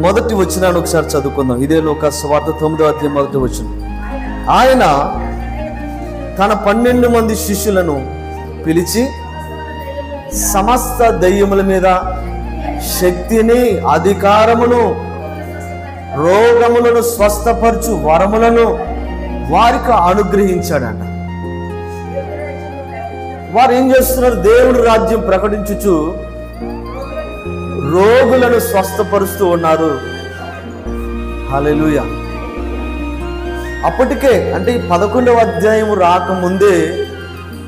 మొదటి వచనాన్ని ఒకసారి చదువుకుందాం. ఇదే లోక సువార్త 9వ అధ్యాయం మొదటి వచనం. ఆయన తన 12 మంది శిష్యులను పిలిచి సమస్త దయ్యముల మీద శక్తిని, అధికారమును, రోగములను స్వస్థపరచు వరములను వారికి అనుగ్రహించాడంట. వారు ఏం చేస్తున్నారు? దేవుడి రాజ్యం ప్రకటించుచు రోగులను స్వస్థపరుస్తూ ఉన్నారు. హల్లెలూయా. అప్పటికే అంటే 11వ అధ్యాయం రాకముందే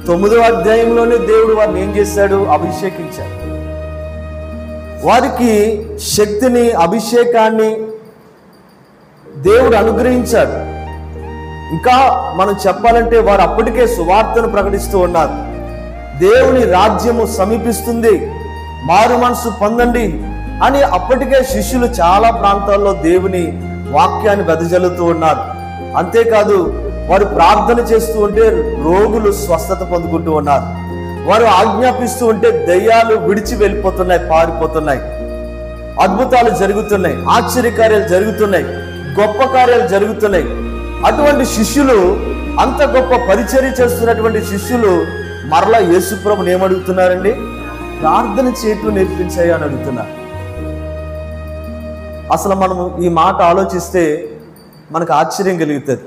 9వ అధ్యాయంలోనే దేవుడు వారిని ఏం చేశాడు? అభిషేకించాడు. వారికి శక్తిని, అభిషేకాన్ని దేవుడు అనుగ్రహించాడు. ఇంకా మనం చెప్పాలంటే వారు అప్పటికే సువార్తను ప్రకటిస్తూ ఉన్నారు. దేవుని రాజ్యము సమీపిస్తుంది, మారు మనసు పొందండి అని అప్పటికే శిష్యులు చాలా ప్రాంతాల్లో దేవుని వాక్యాన్ని వెదజల్లుతూ ఉన్నారు. అంతేకాదు వారు ప్రార్థన చేస్తూ ఉంటే రోగులు స్వస్థత పొందుకుంటూ ఉన్నారు. వారు ఆజ్ఞాపిస్తూ ఉంటే దయ్యాలు విడిచి వెళ్ళిపోతున్నాయి, పారిపోతున్నాయి. అద్భుతాలు జరుగుతున్నాయి, ఆశ్చర్యకార్యాలు జరుగుతున్నాయి, గొప్ప కార్యాలు జరుగుతున్నాయి. అటువంటి శిష్యులు, అంత గొప్ప పరిచర్య చేస్తున్నటువంటి శిష్యులు మరలా యేసుప్రభుని ఏమడుగుతున్నారండి? ప్రార్థన చేయటం నేర్పించాయి అని అడుగుతున్నారు. అసలు మనము ఈ మాట ఆలోచిస్తే మనకు ఆశ్చర్యం కలుగుతుంది.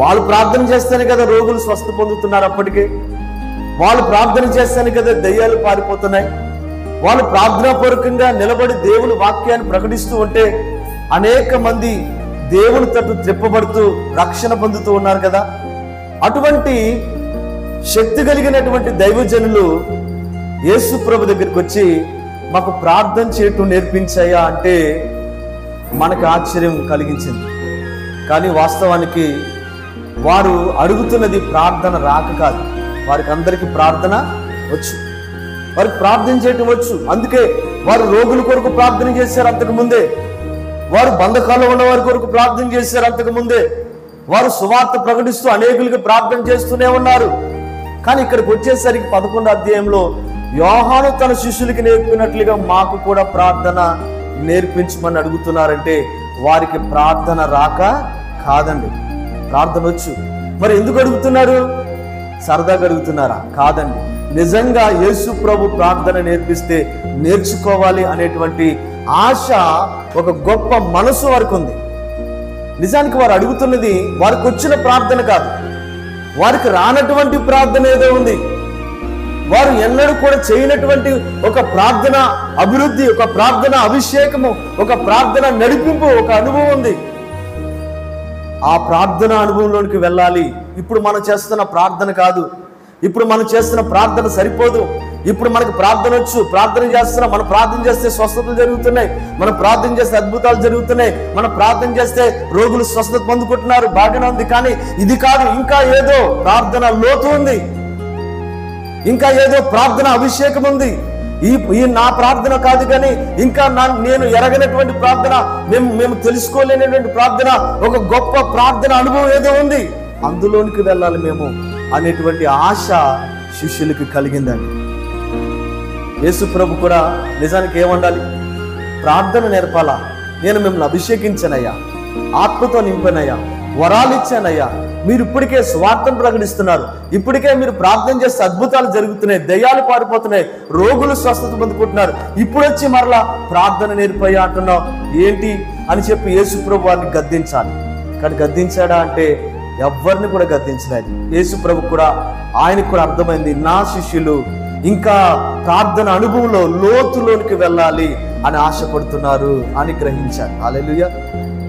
వాళ్ళు ప్రార్థన చేస్తేనే కదా రోగులు స్వస్థ పొందుతున్నారు. అప్పటికే వాళ్ళు ప్రార్థన చేస్తేనే కదా దయ్యాలు పారిపోతున్నాయి. వాళ్ళు ప్రార్థనాపూర్వకంగా నిలబడి దేవుని వాక్యాన్ని ప్రకటిస్తూ ఉంటే అనేక మంది దేవుని తట్టు త్రిప్పబడుతూ రక్షణ పొందుతూ ఉన్నారు కదా. అటువంటి శక్తి కలిగినటువంటి దైవజనులు యేసు ప్రభు దగ్గరికి వచ్చి మాకు ప్రార్థన చేయటం నేర్పించాయా అంటే మనకు ఆశ్చర్యం కలిగించింది. కానీ వాస్తవానికి వారు అడుగుతున్నది ప్రార్థన రాక కాదు. వారికి అందరికీ ప్రార్థన వచ్చు, వారికి ప్రార్థన చేయటం వచ్చు. అందుకే వారు రోగుల కొరకు ప్రార్థన చేశారు అంతకు ముందే. వారు బంధకాల్లో ఉన్న వారి కొరకు ప్రార్థన చేశారు అంతకు ముందే. వారు సువార్త ప్రకటిస్తూ అనేకులకి ప్రార్థన చేస్తూనే ఉన్నారు. కానీ ఇక్కడికి వచ్చేసరికి 11వ అధ్యాయంలో యోహాను తన శిష్యులకి నేర్పినట్లుగా మాకు కూడా ప్రార్థన నేర్పించమని అడుగుతున్నారంటే వారికి ప్రార్థన రాక కాదండి, ప్రార్థన వచ్చు. మరి ఎందుకు అడుగుతున్నారు? సరదాగా అడుగుతున్నారా? కాదండి. నిజంగా యేసు ప్రభు ప్రార్థన నేర్పిస్తే నేర్చుకోవాలి అనేటువంటి ఆశ, ఒక గొప్ప మనసు వారికి ఉంది. నిజానికి వారు అడుగుతున్నది వారికి వచ్చిన ప్రార్థన కాదు, వారికి రానటువంటి ప్రార్థన ఏదో ఉంది. వారు ఎన్నడూ కూడా చేయనటువంటి ఒక ప్రార్థన అభివృద్ధి, ఒక ప్రార్థన అభిషేకము, ఒక ప్రార్థన నడిపింపు, ఒక అనుభవం ఉంది. ఆ ప్రార్థన అనుభవంలోనికి వెళ్ళాలి. ఇప్పుడు మనం చేస్తున్న ప్రార్థన కాదు, ఇప్పుడు మనం చేస్తున్న ప్రార్థన సరిపోదు. ఇప్పుడు మనకు ప్రార్థన వచ్చు, ప్రార్థన చేస్తున్నాం. మనం ప్రార్థన చేస్తే స్వస్థతలు జరుగుతున్నాయి, మనం ప్రార్థన చేస్తే అద్భుతాలు జరుగుతున్నాయి, మనం ప్రార్థన చేస్తే రోగులు స్వస్థత పొందుకుంటున్నారు, బాగానే ఉంది. కానీ ఇది కాదు, ఇంకా ఏదో ప్రార్థన లోతు ఉంది, ఇంకా ఏదో ప్రార్థన అభిషేకం ఉంది. ఈ నా ప్రార్థన కాదు, కానీ ఇంకా నేను ఎరగనటువంటి ప్రార్థన, మేము తెలుసుకోలేనటువంటి ప్రార్థన, ఒక గొప్ప ప్రార్థన అనుభవం ఏదో ఉంది, అందులోనికి వెళ్ళాలి మేము అనేటువంటి ఆశ శిష్యులకి కలిగిందండి. యేసు ప్రభు కూడా నిజానికి ఏమండాలి? ప్రార్థన నేర్పాలా. నేను మిమ్మల్ని అభిషేకించానయ్యా, ఆత్మతో నింపానయ్యా, వరాలు ఇచ్చానయ్యా, మీరు ఇప్పటికే స్వార్థం ప్రకటిస్తున్నారు, ఇప్పటికే మీరు ప్రార్థన చేస్తే అద్భుతాలు జరుగుతున్నాయి, దయ్యాలు పారిపోతున్నాయి, రోగులు స్వస్థత పొందుకుంటున్నారు, ఇప్పుడు వచ్చి మరలా ప్రార్థన నేర్పయ్యా అంటున్నావు ఏంటి అని చెప్పి యేసు ప్రభు వారిని గద్దించాలి. కానీ గద్దించాడా అంటే ఎవరిని కూడా గద్దించలేదు. యేసు ప్రభు కూడా, ఆయనకు కూడా అర్థమైంది నా శిష్యులు ఇంకా ప్రార్థన అనుభవంలో లోతులోనికి వెళ్ళాలి అని ఆశపడుతున్నారు అని గ్రహించారు. హల్లెలూయా.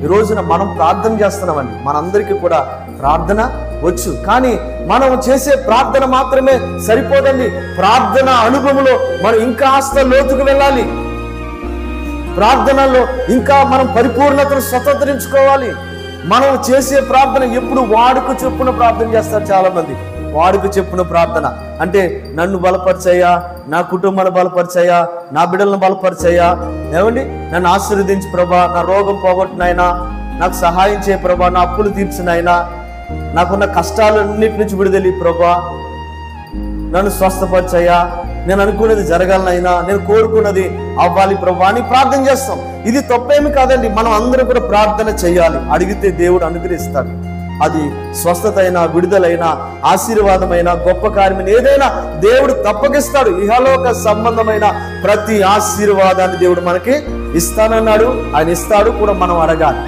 ఈ రోజున మనం ప్రార్థన చేస్తున్నామండి, మనందరికీ కూడా ప్రార్థన వచ్చు. కానీ మనం చేసే ప్రార్థన మాత్రమే సరిపోదండి. ప్రార్థన అనుభవంలో మనం ఇంకా ఆస్త లోతుకు వెళ్ళాలి. ప్రార్థనలో ఇంకా మనం పరిపూర్ణతను స్వతంత్రించుకోవాలి. మనం చేసే ప్రార్థన ఎప్పుడు వాడుకు చెప్పున ప్రార్థన చేస్తారు చాలా మంది. వాడుకు చెప్పున ప్రార్థన అంటే నన్ను బలపరిచయ్యా, నా కుటుంబాన్ని బలపరిచయ్యా, నా బిడ్డలను బలపరిచయ్యా, ఏమండి నన్ను ఆశీర్వదించు ప్రభా, నా రోగం పోగొట్టునైనా, నాకు సహాయం చేయ ప్రభా, నా అప్పులు తీర్చినైనా, నాకున్న కష్టాలన్నిటి నుంచి విడుదల ప్రభా, నన్ను స్వస్థపరిచయ్యా, నేను అనుకున్నది జరగాలనైనా, నేను కోరుకున్నది అవ్వాలి ప్రభు అని ప్రార్థన చేస్తాం. ఇది తప్పేమి కాదండి. మనం అందరూ కూడా ప్రార్థన చేయాలి. అడిగితే దేవుడు అనుగ్రహిస్తాడు. అది స్వస్థత అయినా, విడుదలైనా, ఆశీర్వాదమైన, గొప్ప కార్యమైన ఏదైనా దేవుడు తప్పకిస్తాడు. ఇహలోక సంబంధమైన ప్రతి ఆశీర్వాదాన్ని దేవుడు మనకి ఇస్తానన్నాడు. ఆయన ఇస్తాడు కూడా, మనం అడగాలి.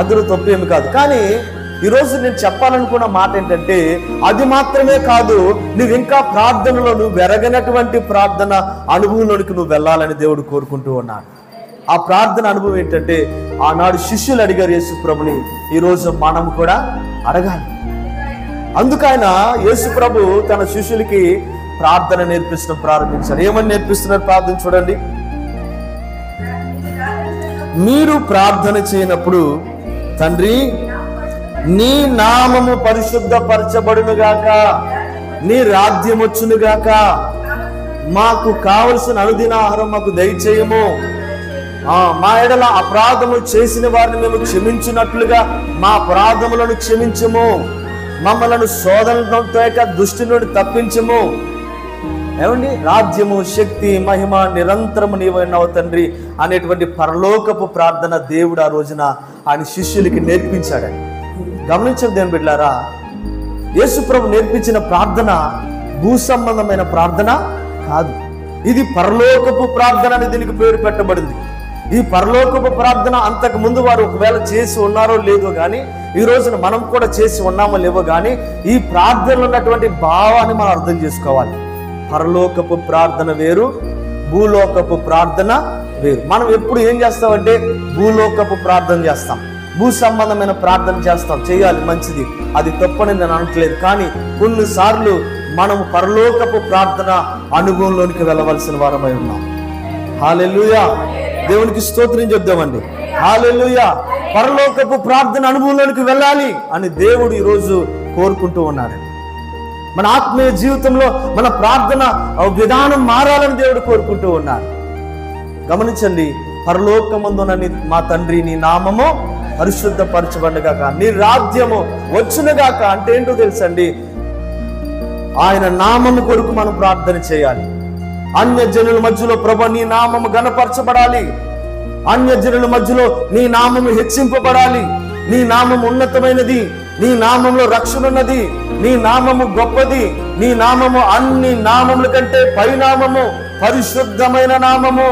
అందులో తప్పేమి కాదు. కానీ ఈరోజు నేను చెప్పాలనుకున్న మాట ఏంటంటే, అది మాత్రమే కాదు, నువ్వు ఇంకా ప్రార్థనలో నువ్వు ఎరగనటువంటి ప్రార్థన అనుభవంలోనికి నువ్వు వెళ్ళాలని దేవుడు కోరుకుంటూ ఉన్నాడు. ఆ ప్రార్థన అనుభవం ఏంటంటే, ఆనాడు శిష్యులు అడిగారు యేసు ప్రభుని, ఈరోజు మనం కూడా అడగాలి. అందుకు ఆయన యేసు ప్రభు తన శిష్యులకి ప్రార్థన నేర్పించడం ప్రారంభించారు. ఏమని నేర్పిస్తున్నారు ప్రార్థన చూడండి. మీరు ప్రార్థన చేయనప్పుడు, తండ్రి నీ నామము పరిశుద్ధపరచబడునుగాక, నీ రాజ్యం వచ్చునుగాక, మాకు కావలసిన అనుదిన ఆహారం మాకు దయచేయము, మా ఎడల అపరాధములు చేసిన వారిని మేము క్షమించినట్లుగా మా అపరాధములను క్షమించము, మమ్మలను శోధనతో దుష్టి నుండి తప్పించము. ఏమండి, రాజ్యము, శక్తి, మహిమ నిరంతరము నీవైనావు తండ్రి అనేటువంటి పరలోకపు ప్రార్థన దేవుడు ఆ రోజున ఆయన శిష్యులకి నేర్పించాడని గమనించండి. దేవుని బిడ్డలారా, యేసు ప్రభు నేర్పించిన ప్రార్థన భూ సంబంధమైన ప్రార్థన కాదు. ఇది పరలోకపు ప్రార్థన అని దీనికి పేరు పెట్టబడింది. ఈ పరలోకపు ప్రార్థన అంతకు ముందు వారు ఒకవేళ చేసి ఉన్నారో లేదో కానీ, ఈ రోజున మనం కూడా చేసి ఉన్నామో లేవో కానీ, ఈ ప్రార్థనలో ఉన్నటువంటి భావాన్ని మనం అర్థం చేసుకోవాలి. పరలోకపు ప్రార్థన వేరు, భూలోకపు ప్రార్థన వేరు. మనం ఎప్పుడు ఏం చేస్తామంటే భూలోకపు ప్రార్థన చేస్తాం, భూ సంబంధమైన ప్రార్థన చేస్తాం. చేయాలి, మంచిది, అది తప్పని నేను అనట్లేదు. కానీ కొన్నిసార్లు మనం పరలోకపు ప్రార్థన అనుభవంలోనికి వెళ్ళవలసిన వారమై ఉన్నాం. హల్లెలూయా, దేవునికి స్తోత్రం చెప్దామండి. హల్లెలూయా, పరలోకపు ప్రార్థన అనుభవంలోనికి వెళ్ళాలి అని దేవుడు ఈరోజు కోరుకుంటూ ఉన్నాడు. మన ఆత్మీయ జీవితంలో మన ప్రార్థన విధానం మారాలని దేవుడు కోరుకుంటూ ఉన్నాడు. గమనించండి, పరలోకమందున మా తండ్రి నీ నామము పరిశుద్ధపరచబడుగాక, నీ రాజ్యము వచ్చునుగాక అంటే ఏంటో తెలుసండి, ఆయన నామము కొరకు మనం ప్రార్థన చేయాలి. అన్యజనుల మధ్యలో ప్రభు నీ నామము ఘనపరచబడాలి, అన్యజనుల మధ్యలో నీ నామము హెచ్చింపబడాలి, నీ నామము ఉన్నతమైనది, నీ నామంలో రక్షణ ఉన్నది, నీ నామము గొప్పది, నీ నామము అన్ని నామముల కంటే పైనామము, పరిశుద్ధమైన నామము.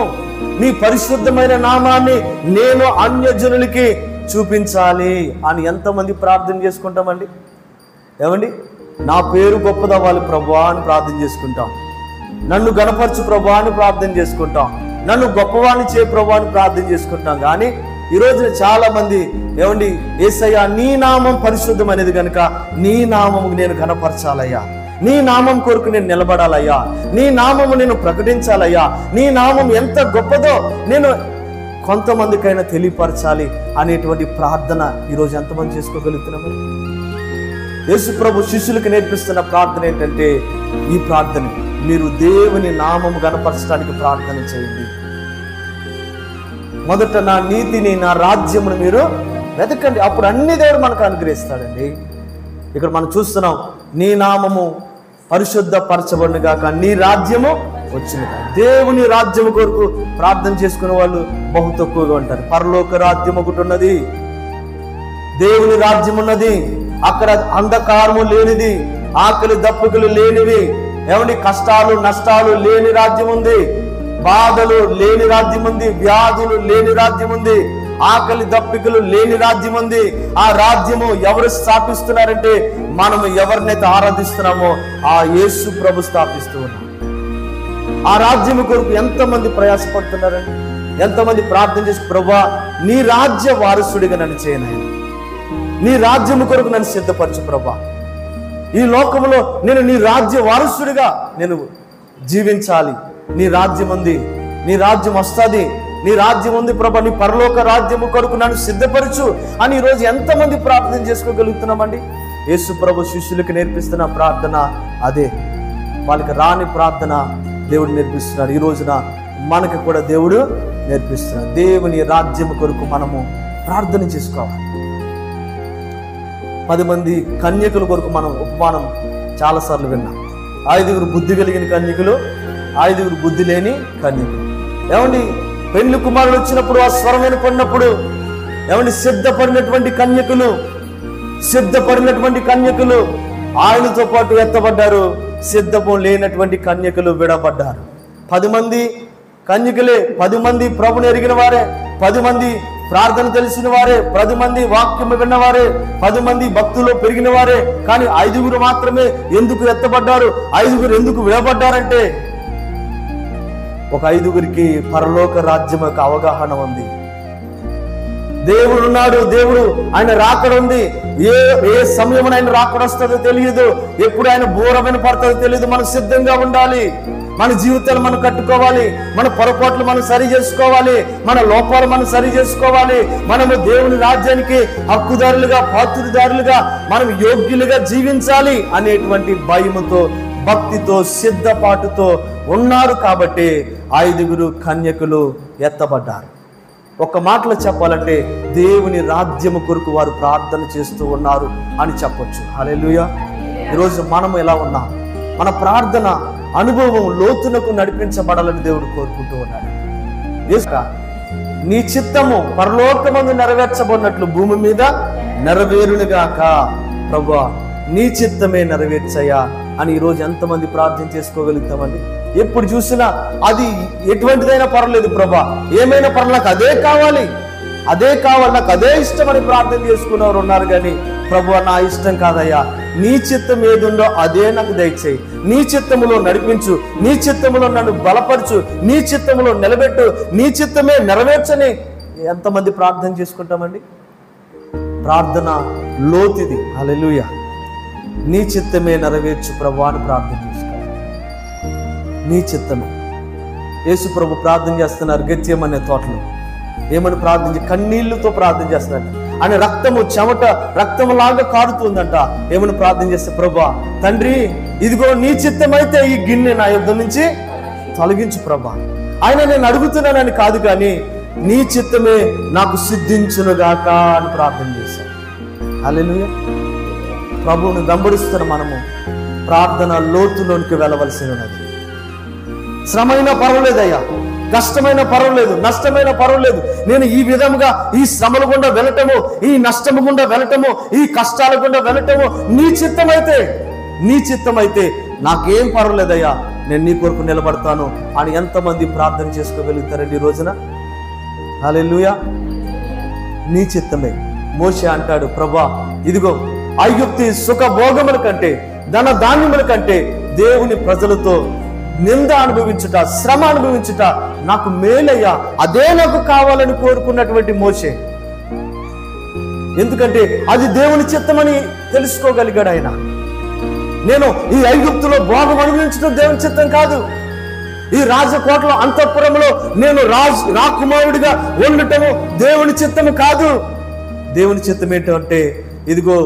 నీ పరిశుద్ధమైన నామాన్ని నేను అన్యజనులకి చూపించాలి అని ఎంతమంది ప్రార్థన చేసుకుంటామండి. ఏమండి, నా పేరు గొప్పదవ్వాలి ప్రభువా అని ప్రార్థన చేసుకుంటాం, నన్ను గణపరచు ప్రభువా అని ప్రార్థన చేసుకుంటాం, నన్ను గొప్పవాణ్ణి చే ప్రభువా అని ప్రార్థన చేసుకుంటాం. కానీ ఈ రోజున చాలా మంది ఏమండి, యేసయ్యా నీ నామం పరిశుద్ధమైనది కనుక నీ నామము నేను ఘనపరచాలయ్యా, నీ నామం కొరకు నేను నిలబడాలయ్యా, నీ నామము నేను ప్రకటించాలయ్యా, నీ నామం ఎంత గొప్పదో నేను కొంతమందికైనా తెలియపరచాలి అనేటువంటి ప్రార్థన ఈరోజు ఎంతమంది చేసుకోగలుగుతున్నాము? యేసు ప్రభు శిష్యులకు నేర్పిస్తున్న ప్రార్థన ఏంటంటే ఈ ప్రార్థన, మీరు దేవుని నామము గణపరచడానికి ప్రార్థన చేయండి. మొదట నా నీతిని, నా రాజ్యమును మీరు వెతకండి, అప్పుడు అన్ని దేవుడు మనకు అనుగ్రహిస్తాడండి. ఇక్కడ మనం చూస్తున్నాం, నీ నామము పరిశుద్ధపరచబడునుగాక, నీ రాజ్యము వచ్చినగా. దేవుని రాజ్యము కొరకు ప్రార్థన చేసుకునే వాళ్ళు బహు తక్కువగా ఉంటారు. పరలోక రాజ్యం ఒకటి ఉన్నది, దేవుని రాజ్యం ఉన్నది. అక్కడ అంధకారము లేనిది, ఆకలి దప్పుకులు లేనివి, ఏమండి కష్టాలు నష్టాలు లేని రాజ్యం ఉంది, బాధలు లేని రాజ్యం ఉంది, వ్యాధులు లేని రాజ్యం ఉంది, ఆకలి దప్పికలు లేని రాజ్యం ఉంది. ఆ రాజ్యము ఎవరు స్థాపిస్తున్నారంటే మనము ఎవరినైతే ఆరాధిస్తున్నామో ఆ యేసు ప్రభు స్థాపిస్తూ ఉన్నాం. ఆ రాజ్యము కొరకు ఎంతమంది ప్రయాసపడుతున్నారండి, ఎంతమంది ప్రార్థన చేసి ప్రభువా నీ రాజ్య వారసుడిగా నన్ను చేయనయ్యా, నీ రాజ్యము కొరకు నన్ను సిద్ధపరచు ప్రభువా, ఈ లోకంలో నేను నీ రాజ్య వారసుడిగా నేను జీవించాలి, నీ రాజ్యం ఉంది, నీ రాజ్యం వస్తుంది, నీ రాజ్యం ఉంది ప్రభా, నీ పరలోక రాజ్యము కొరకు నన్ను సిద్ధపరచు అని ఈరోజు ఎంతమంది ప్రార్థన చేసుకోగలుగుతున్నామండి? యేసు ప్రభు శిష్యులకు నేర్పిస్తున్న ప్రార్థన అదే. వాళ్ళకి రాని ప్రార్థన దేవుడు నేర్పిస్తున్నాడు. ఈ రోజున మనకు కూడా దేవుడు నేర్పిస్తున్నాడు. దేవుని రాజ్యము కొరకు మనము ప్రార్థన చేసుకోవాలి. 10 మంది కన్యకుల కొరకు మనం ఉపమానం చాలాసార్లు విన్నాం. 5 బుద్ధి కలిగిన కన్యకులు, 5 బుద్ధి లేని కన్యకులు. ఏమండి, పెళ్లి కుమారుడు వచ్చినప్పుడు ఆ స్వరం వినపడినప్పుడు ఏమండి సిద్ధపడినటువంటి కన్యకులు ఆయనతో పాటు ఎత్తబడ్డారు. సిద్ధము లేనటువంటి కన్యకులు విడబడ్డారు. 10 మంది కన్యకులే, 10 మంది ప్రభుని ఎరిగిన వారే, 10 మంది ప్రార్థన తెలిసిన వారే, 10 మంది వాక్యము విన్నవారే, 10 మంది భక్తుల్లో పెరిగిన వారే. కానీ 5 మాత్రమే ఎందుకు ఎత్తబడ్డారు? 5 ఎందుకు విడబడ్డారంటే ఒక 5 పరలోక రాజ్యం యొక్క అవగాహన ఉంది. దేవుడు ఉన్నాడు, దేవుడు ఆయన రాకడ ఉంది. ఏ సమయం ఆయన రాకడ వస్తుందో తెలియదు, ఎప్పుడు ఆయన బూర వినపడుతుందో తెలియదు. మనం సిద్ధంగా ఉండాలి. మన జీవితాలు మనం కట్టుకోవాలి, మన పొరపాట్లు మనం సరి చేసుకోవాలి, మన లోపాలు మనం సరి చేసుకోవాలి. మనము దేవుని రాజ్యానికి హక్కుదారులుగా, పాత్రదారులుగా, మనం యోగ్యులుగా జీవించాలి అనేటువంటి భయముతో, భక్తితో, సిద్ధపాటుతో ఉన్నారు. కాబట్టి 5 కన్యకులు ఎత్తబడ్డారు. ఒక మాటలో చెప్పాలంటే దేవుని రాజ్యము కొరకు వారు ప్రార్థన చేస్తూ ఉన్నారు అని చెప్పొచ్చు. హల్లెలూయా. ఈరోజు మనం ఎలా ఉన్నాం? మన ప్రార్థన అనుభవం లోతునకు నడిపించబడాలని దేవుడు కోరుకుంటూ ఉన్నాడు. నీ చిత్తము పరలోకమందు నెరవేర్చబడినట్లు భూమి మీద నెరవేరునుగాక. ప్రభువా, నీ చిత్తమే నెరవేర్చయ్యా అని ఈరోజు ఎంతమంది ప్రార్థన చేసుకోగలుగుతామండి? ఎప్పుడు చూసినా అది ఎటువంటిదైనా పర్వాలేదు ప్రభా, ఏమైనా పర్వాలేదు, నాకు అదే కావాలి, నాకు అదే ఇష్టం అని ప్రార్థన చేసుకున్నవారు ఉన్నారు. కానీ ప్రభువా, నా ఇష్టం కాదయ్యా, నీ చిత్తం ఏదుందో అదే నాకు దయచేయి, నీ చిత్తములో నడిపించు, నీ చిత్తములో నన్ను బలపరచు, నీ చిత్తములో నిలబెట్టు, నీ చిత్తమే నెరవేర్చని ఎంతమంది ప్రార్థన చేసుకుంటామండి? ప్రార్థన లోతుది. హల్లెలూయా. నీ చిత్తమే నెరవేర్చు ప్రభువా అని ప్రార్థన చేసుకోవాలి. నీ చిత్తమే. యేసు ప్రభు ప్రార్థన చేస్తున్నారు గెత్సేమనే తోటలో. ఏమని ప్రార్థన? కన్నీళ్లతో ప్రార్థన చేస్తున్నారు. ఆయన చెమట రక్తములాగా కారుతుందంట. ఏమని ప్రార్థన చేస్తే, ప్రభువా తండ్రి, ఇదిగో నీ చిత్తమైతే ఈ గిన్నె నా యుద్ధం నుంచి తొలగించు ప్రభా. ఆయన నేను అడుగుతున్నానని కాదు, కానీ నీ చిత్తమే నాకు సిద్ధించునుగాక అని ప్రార్థన చేశాను. హల్లెలూయా. ప్రభువును వెంబడిస్తున్న మనము ప్రార్థన లోతులోనికి వెళ్ళవలసి ఉన్నది. శ్రమైన పర్వాలేదయ్యా, కష్టమైన పర్వాలేదు, నష్టమైన పర్వాలేదు, నేను ఈ విధముగా ఈ శ్రమల గుండా వెళ్ళటము, ఈ నష్టము గుండా వెళ్ళటము, ఈ కష్టాల గుండా వెళ్ళటము నీ చిత్తమైతే నాకేం పర్వాలేదయ్యా, నేను నీ కొరకు నిలబడతాను అని ఎంతమంది ప్రార్థన చేసుకోగలుగుతారండి ఈ రోజున? హల్లెలూయా. నీ చిత్తమే. మోషే అంటాడు, ప్రభా ఇదిగో ఐగుప్తి సుఖభోగముల కంటే, ధన ధాన్యముల కంటే దేవుని ప్రజలతో నింద అనుభవించుట, శ్రమ అనుభవించుట నాకు మేలయ్యా, అదే నాకు కావాలని కోరుకున్నటువంటి మోషే. ఎందుకంటే అది దేవుని చిత్తమని తెలుసుకోగలిగాడు ఆయన. నేను ఈ ఐగుప్తులో భోగం అనుభవించడం దేవుని చిత్తం కాదు. ఈ రాజకోటలో అంతఃపురంలో నేను రాకుమారుడిగా ఉండటము దేవుని చిత్తము కాదు. దేవుని చిత్తం ఏంటంటే, ఇదిగో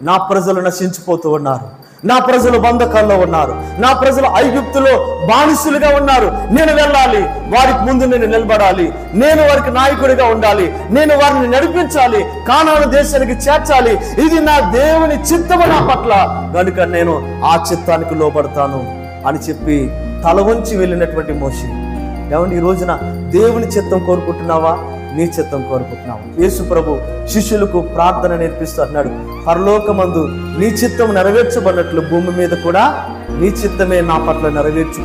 నా ప్రజలు నశించిపోతూ ఉన్నారు, నా ప్రజలు బంధకాల్లో ఉన్నారు, నా ప్రజలు ఐగుప్తులో బానిసులుగా ఉన్నారు, నేను వెళ్ళాలి, వారికి ముందు నేను నిలబడాలి, నేను వారికి నాయకుడిగా ఉండాలి, నేను వారిని నడిపించాలి, కానాను దేశానికి చేర్చాలి, ఇది నా దేవుని చిత్తము నా పట్ల, కనుక నేను ఆ చిత్తానికి లోబడతాను అని చెప్పి తల వంచి వెళ్ళినటువంటి మోషే. ఏమండి, ఈ రోజున దేవుని చిత్తం కోరుకుంటున్నావా? నీ చిత్తం కోరుకుంటున్నావు? యేసు ప్రభు శిష్యులకు ప్రార్థన నేర్పిస్తూ అన్నాడు, పరలోకమందు నీ చిత్తం నెరవేర్చబడినట్లు భూమి మీద కూడా నీ చిత్తమే నా పట్ల నెరవేర్చు.